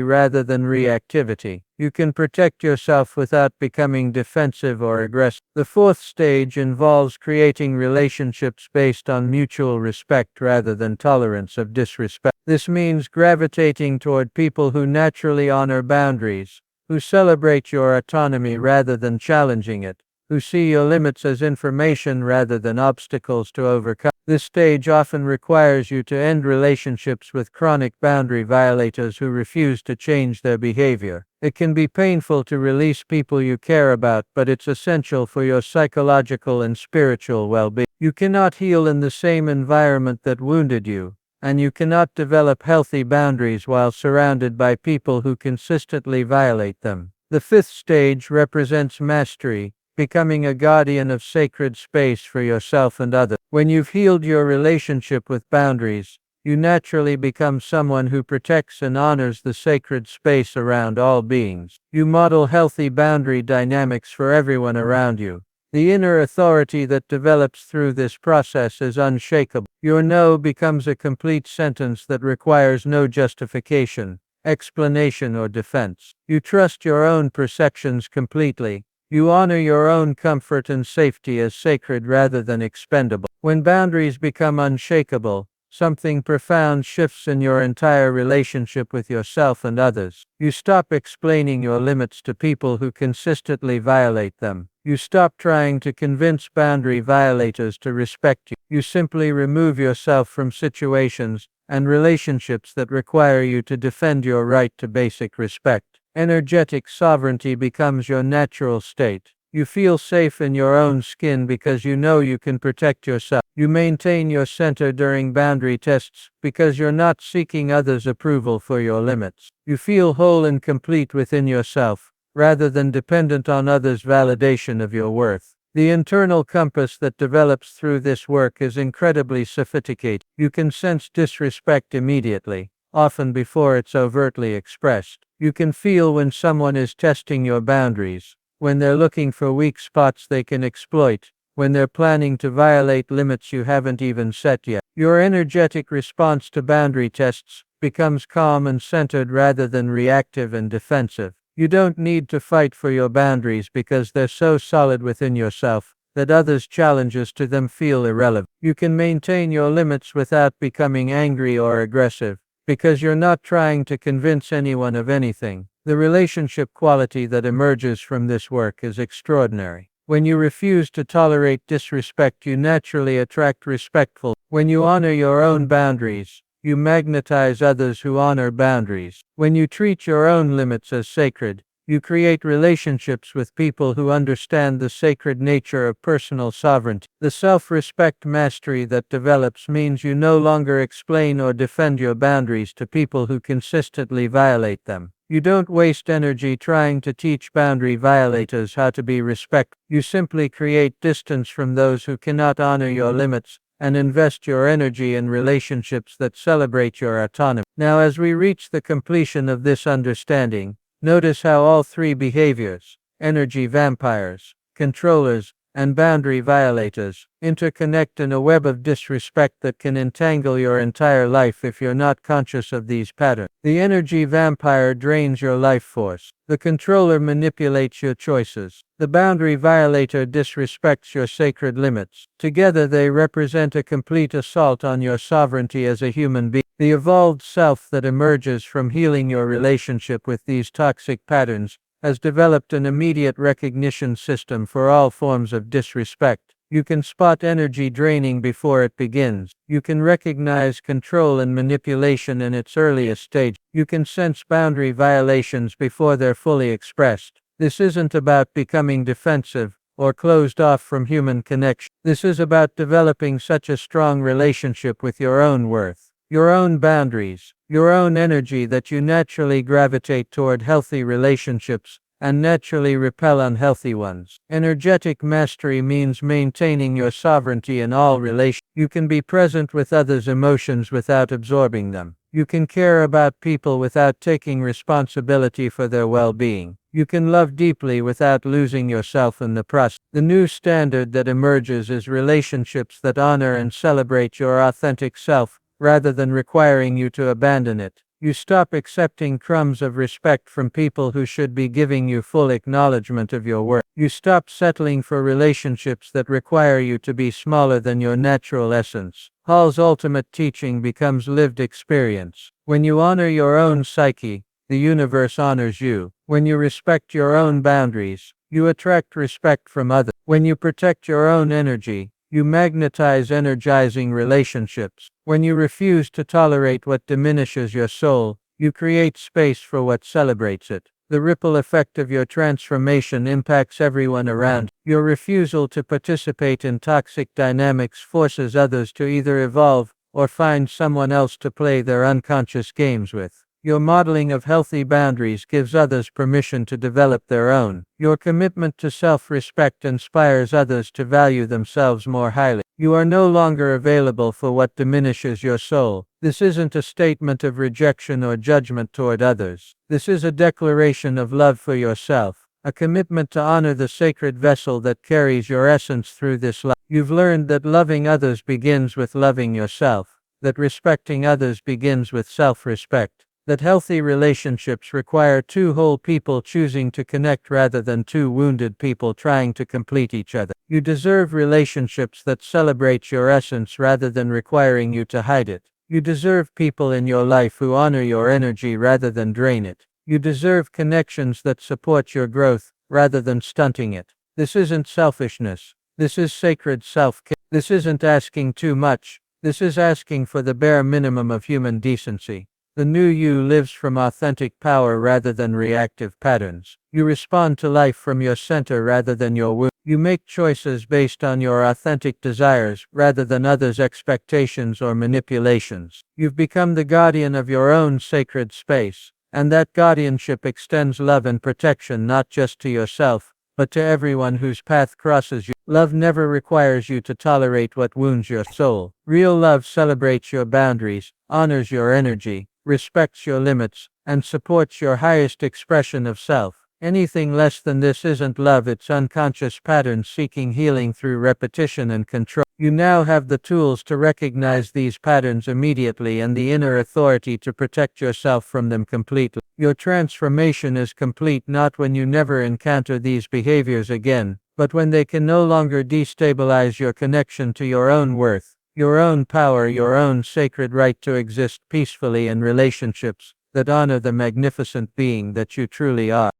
A: rather than reactivity. You can protect yourself without becoming defensive or aggressive. The fourth stage involves creating relationships based on mutual respect rather than tolerance of disrespect. This means gravitating toward people who naturally honor boundaries, who celebrate your autonomy rather than challenging it, who see your limits as information rather than obstacles to overcome. This stage often requires you to end relationships with chronic boundary violators who refuse to change their behavior. It can be painful to release people you care about, but it's essential for your psychological and spiritual well-being. You cannot heal in the same environment that wounded you, and you cannot develop healthy boundaries while surrounded by people who consistently violate them. The fifth stage represents mastery, becoming a guardian of sacred space for yourself and others. When you've healed your relationship with boundaries, you naturally become someone who protects and honors the sacred space around all beings. You model healthy boundary dynamics for everyone around you. The inner authority that develops through this process is unshakable. Your no becomes a complete sentence that requires no justification, explanation, or defense. You trust your own perceptions completely. You honor your own comfort and safety as sacred rather than expendable. When boundaries become unshakable, something profound shifts in your entire relationship with yourself and others. You stop explaining your limits to people who consistently violate them. You stop trying to convince boundary violators to respect you. You simply remove yourself from situations and relationships that require you to defend your right to basic respect. Energetic sovereignty becomes your natural state. You feel safe in your own skin because you know you can protect yourself. You maintain your center during boundary tests because you're not seeking others' approval for your limits. You feel whole and complete within yourself, rather than dependent on others' validation of your worth. The internal compass that develops through this work is incredibly sophisticated. You can sense disrespect immediately, often before it's overtly expressed. You can feel when someone is testing your boundaries, when they're looking for weak spots they can exploit, when they're planning to violate limits you haven't even set yet. Your energetic response to boundary tests becomes calm and centered rather than reactive and defensive. You don't need to fight for your boundaries because they're so solid within yourself that others' challenges to them feel irrelevant. You can maintain your limits without becoming angry or aggressive because you're not trying to convince anyone of anything. The relationship quality that emerges from this work is extraordinary. When you refuse to tolerate disrespect, you naturally attract respectful. When you honor your own boundaries, you magnetize others who honor boundaries. When you treat your own limits as sacred, you create relationships with people who understand the sacred nature of personal sovereignty. The self-respect mastery that develops means you no longer explain or defend your boundaries to people who consistently violate them. You don't waste energy trying to teach boundary violators how to be respectful. You simply create distance from those who cannot honor your limits and invest your energy in relationships that celebrate your autonomy. Now, as we reach the completion of this understanding, notice how all three behaviors, energy vampires, controllers, and boundary violators, interconnect in a web of disrespect that can entangle your entire life if you're not conscious of these patterns. The energy vampire drains your life force. The controller manipulates your choices. The boundary violator disrespects your sacred limits. Together they represent a complete assault on your sovereignty as a human being. The evolved self that emerges from healing your relationship with these toxic patterns has developed an immediate recognition system for all forms of disrespect. You can spot energy draining before it begins. You can recognize control and manipulation in its earliest stage. You can sense boundary violations before they're fully expressed. This isn't about becoming defensive or closed off from human connection. This is about developing such a strong relationship with your own worth, your own boundaries, your own energy that you naturally gravitate toward healthy relationships and naturally repel unhealthy ones. Energetic mastery means maintaining your sovereignty in all relations. You can be present with others' emotions without absorbing them. You can care about people without taking responsibility for their well-being. You can love deeply without losing yourself in the process. The new standard that emerges is relationships that honor and celebrate your authentic self, rather than requiring you to abandon it. You stop accepting crumbs of respect from people who should be giving you full acknowledgement of your worth. You stop settling for relationships that require you to be smaller than your natural essence. Hall's ultimate teaching becomes lived experience. When you honor your own psyche, the universe honors you. When you respect your own boundaries, you attract respect from others. When you protect your own energy, you magnetize energizing relationships. When you refuse to tolerate what diminishes your soul, you create space for what celebrates it. The ripple effect of your transformation impacts everyone around. Your refusal to participate in toxic dynamics forces others to either evolve or find someone else to play their unconscious games with. Your modeling of healthy boundaries gives others permission to develop their own. Your commitment to self-respect inspires others to value themselves more highly. You are no longer available for what diminishes your soul. This isn't a statement of rejection or judgment toward others. This is a declaration of love for yourself, a commitment to honor the sacred vessel that carries your essence through this life. You've learned that loving others begins with loving yourself, that respecting others begins with self-respect, that healthy relationships require two whole people choosing to connect rather than two wounded people trying to complete each other. You deserve relationships that celebrate your essence rather than requiring you to hide it. You deserve people in your life who honor your energy rather than drain it. You deserve connections that support your growth rather than stunting it. This isn't selfishness. This is sacred self-care. This isn't asking too much. This is asking for the bare minimum of human decency. The new you lives from authentic power rather than reactive patterns. You respond to life from your center rather than your wound. You make choices based on your authentic desires rather than others' expectations or manipulations. You've become the guardian of your own sacred space, and that guardianship extends love and protection not just to yourself, but to everyone whose path crosses you. Love never requires you to tolerate what wounds your soul. Real love celebrates your boundaries, honors your energy, respects your limits, and supports your highest expression of self. Anything less than this isn't love, it's unconscious patterns seeking healing through repetition and control. You now have the tools to recognize these patterns immediately and the inner authority to protect yourself from them completely. Your transformation is complete not when you never encounter these behaviors again, but when they can no longer destabilize your connection to your own worth, your own power, your own sacred right to exist peacefully in relationships that honor the magnificent being that you truly are.